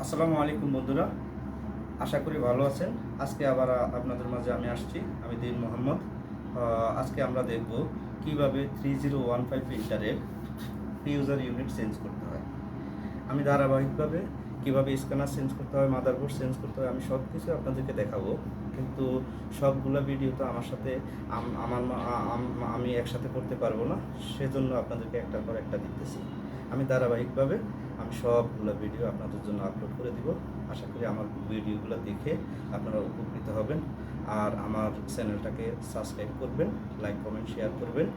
আসসালামু আলাইকুম বন্ধুরা, আশা করি ভালো আছেন। আজকে আবার আপনাদের মাঝে আমি আসছি। আমি দিন মোহাম্মদ। আজকে আমরা দেখব কিভাবে 3015 প্রিন্টারের ইউজার ইউনিট চেঞ্জ করতে হয়। আমি ধারাবাহিকভাবে কিভাবে স্ক্যানার চেঞ্জ করতে হয়, মাদারবোর্ড চেঞ্জ করতে হয়, আমি সব কিছু আপনাদেরকে দেখাবো। কিন্তু সবগুলো ভিডিও তো আমার সাথে আমি একসাথে করতে পারবো না, সেজন্য আপনাদেরকে একটার পর একটা দিতেছি। আমি ধারাবাহিকভাবে সবগুলো ভিডিও আপনাদের জন্য আপলোড করে দিব। আশা করি আমার ভিডিওগুলো দেখে আপনারা উপকৃত হবেন। আর আমার চ্যানেলটাকে সাবস্ক্রাইব করবেন, লাইক কমেন্ট শেয়ার করবেন।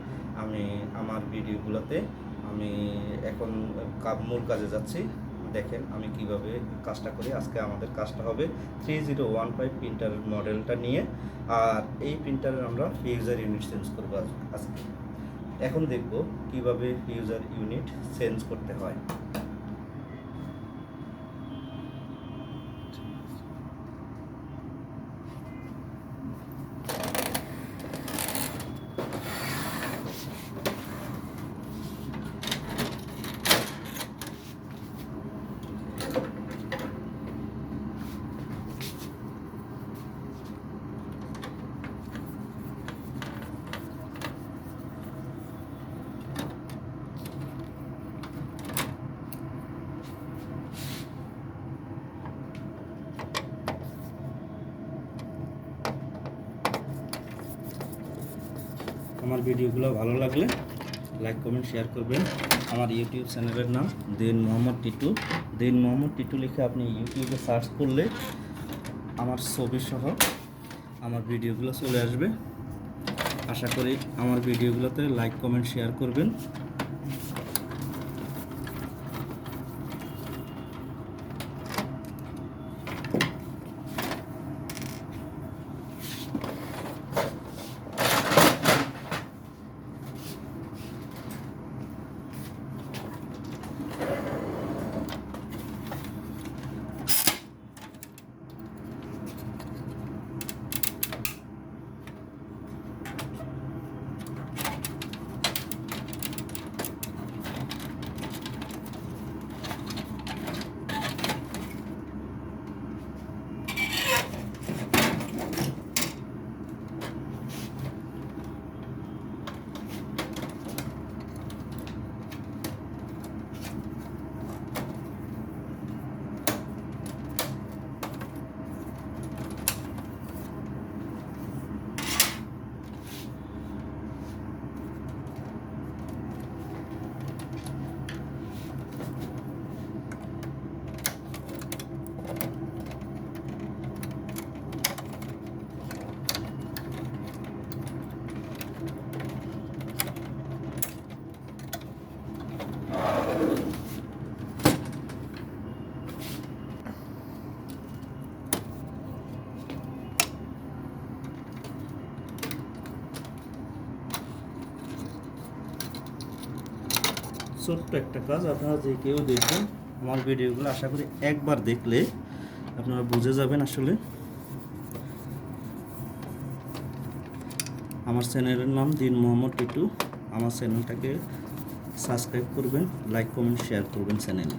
আমি আমার ভিডিওগুলোতে আমি এখন মূল কাজে যাচ্ছি। দেখেন আমি কিভাবে কাজটা করি। আজকে আমাদের কাজটা হবে 3015 প্রিন্টারের মডেলটা নিয়ে। আর এই প্রিন্টারের আমরা ইউজার ইউনিট চেঞ্জ করবো আজকে। এখন দেখব কিভাবে ইউজার ইউনিট চেঞ্জ করতে হয়। আমার ভিডিওগুলো ভালো লাগলে লাইক কমেন্ট শেয়ার করবেন। আমার ইউটিউব চ্যানেলের নাম দিন মোহাম্মদ টিটু। দিন মোহাম্মদ টিটু লিখে আপনি ইউটিউবে সার্চ করলে আমার ছবি সহ আমার ভিডিওগুলো চলে আসবে। আশা করি আমার ভিডিওগুলোতে লাইক কমেন্ট শেয়ার করবেন। ছোট্ট একটা কাজ, আপনারা যে কেউ দেখবেন আমার ভিডিওগুলো, আশা করি একবার দেখলে আপনারা বুঝে যাবেন। আসলে আমার চ্যানেলের নাম দিন মোহাম্মদ টিটু। আমার চ্যানেলটাকে সাবস্ক্রাইব করবেন, লাইক কমেন্ট শেয়ার করবেন চ্যানেলে।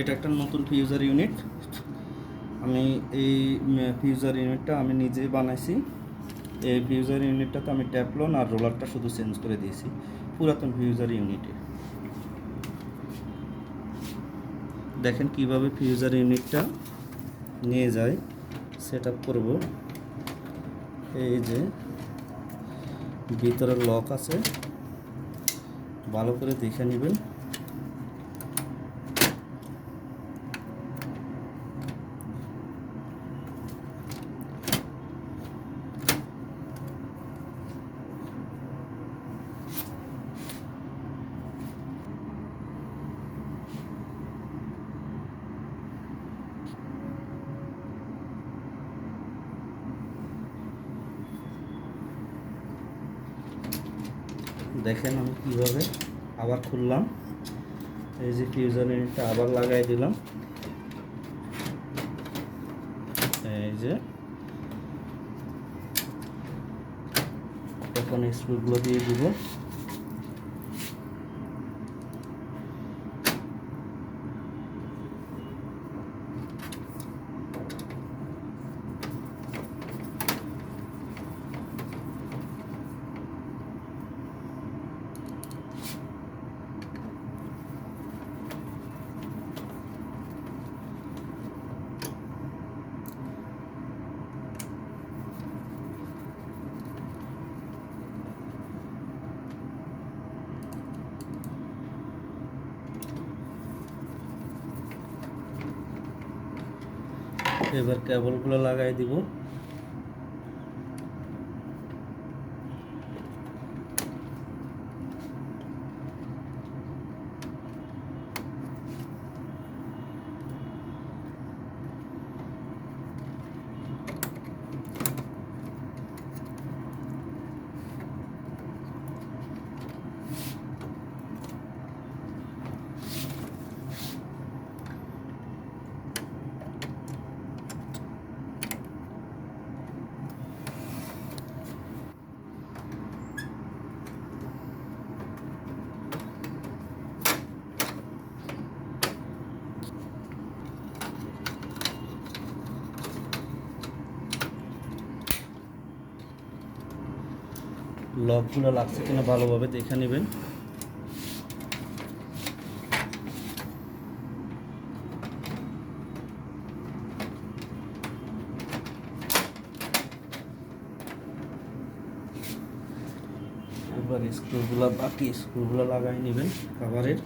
এটা একটা নতুন ফিউজার ইউনিট। আমি এই ফিউজার ইউনিটটা আমি নিজেই বানাইছি। এই ফিউজার ইউনিটটাতে আমি ট্যাপলন আর রোলারটা শুধু চেঞ্জ করে দিয়েছি পুরাতন ফিউজার ইউনিটে। দেখেন কিভাবে ফিউজার ইউনিটটা নিয়ে যায়, সেট আপ করবো। এই যে ভিতরে লক আছে, ভালো করে দেখে নেবেন। দেখেন আমি কিভাবে আবার খুললাম, এই যে ফিউজার ইউনিটটা আবার লাগাই দিলাম, এই যে এখন স্ক্রুগুলো দিয়ে দিব। এবার কেবলগুলো লাগাই দিব। লকগুলো লাগছে কিনা ভালোভাবে দেখে নেবেন। এবার স্ক্রুগুলো, বাকি স্ক্রুগুলো লাগাই নেবেন কভারের।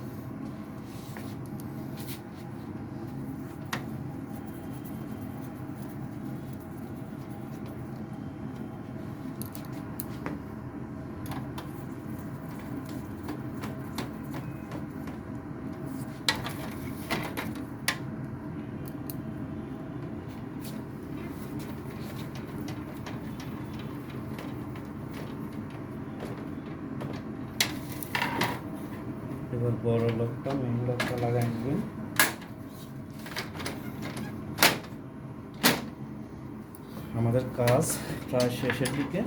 এবার বড় লকটা, মেইন লকটা লাগাই নেবেন। আমাদের কাজ প্রায় শেষের দিকে।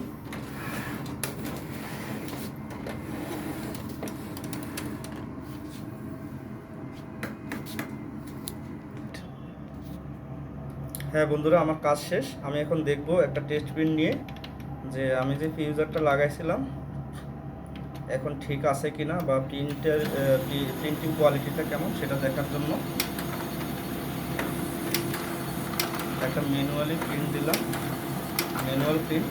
হ্যাঁ বন্ধুরা, আমার কাজ শেষ। আমি এখন দেখব একটা টেস্ট প্রিন্ট নিয়ে যে আমি যে ফিউজারটা লাগাইছিলাম এখন ঠিক আছে কিনা, বা প্রিন্টিং কোয়ালিটিটা কেমন সেটা দেখার জন্য একটা ম্যানুয়ালি প্রিন্ট দিলাম। ম্যানুয়াল প্রিন্ট,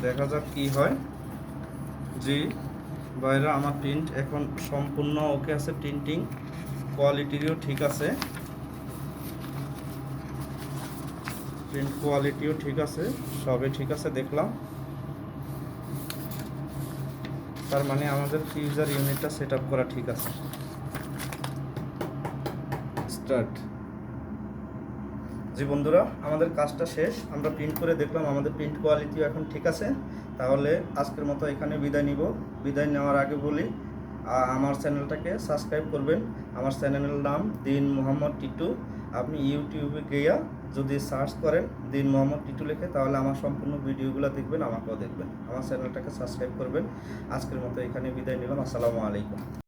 দেখা যাক কি হয়। জি ভাইরা, আমার প্রিন্ট এখন সম্পূর্ণ ওকে আছে, প্রিন্টিং কোয়ালিটিও ঠিক আছে, প্রিন্ট কোয়ালিটিও ঠিক আছে, সবই ঠিক আছে দেখলাম। তার মানে আমাদের ফিউজার ইউনিটটা সেট আপ করা ঠিক আছে। স্টার্ট। জি বন্ধুরা, আমাদের কাজটা শেষ। আমরা প্রিন্ট করে দেখলাম আমাদের প্রিন্ট কোয়ালিটিও এখন ঠিক আছে। তাহলে আজকের মতো এখানে বিদায় নিব। বিদায় নেওয়ার আগে বলি, আমার চ্যানেলটাকে সাবস্ক্রাইব করবেন। আমার চ্যানেলের নাম দিন মোহাম্মদ টিটু। আপনি ইউটিউবে গিয়া যদি সার্চ করেন দিন মোহাম্মদ টিটু লিখে, তাহলে আমার সম্পূর্ণ ভিডিওগুলো দেখবেন, আমাকেও দেখবেন। আমার চ্যানেলটাকে সাবস্ক্রাইব করবেন। আজকের মতো এখানে বিদায় নিলাম। আসসালামু আলাইকুম।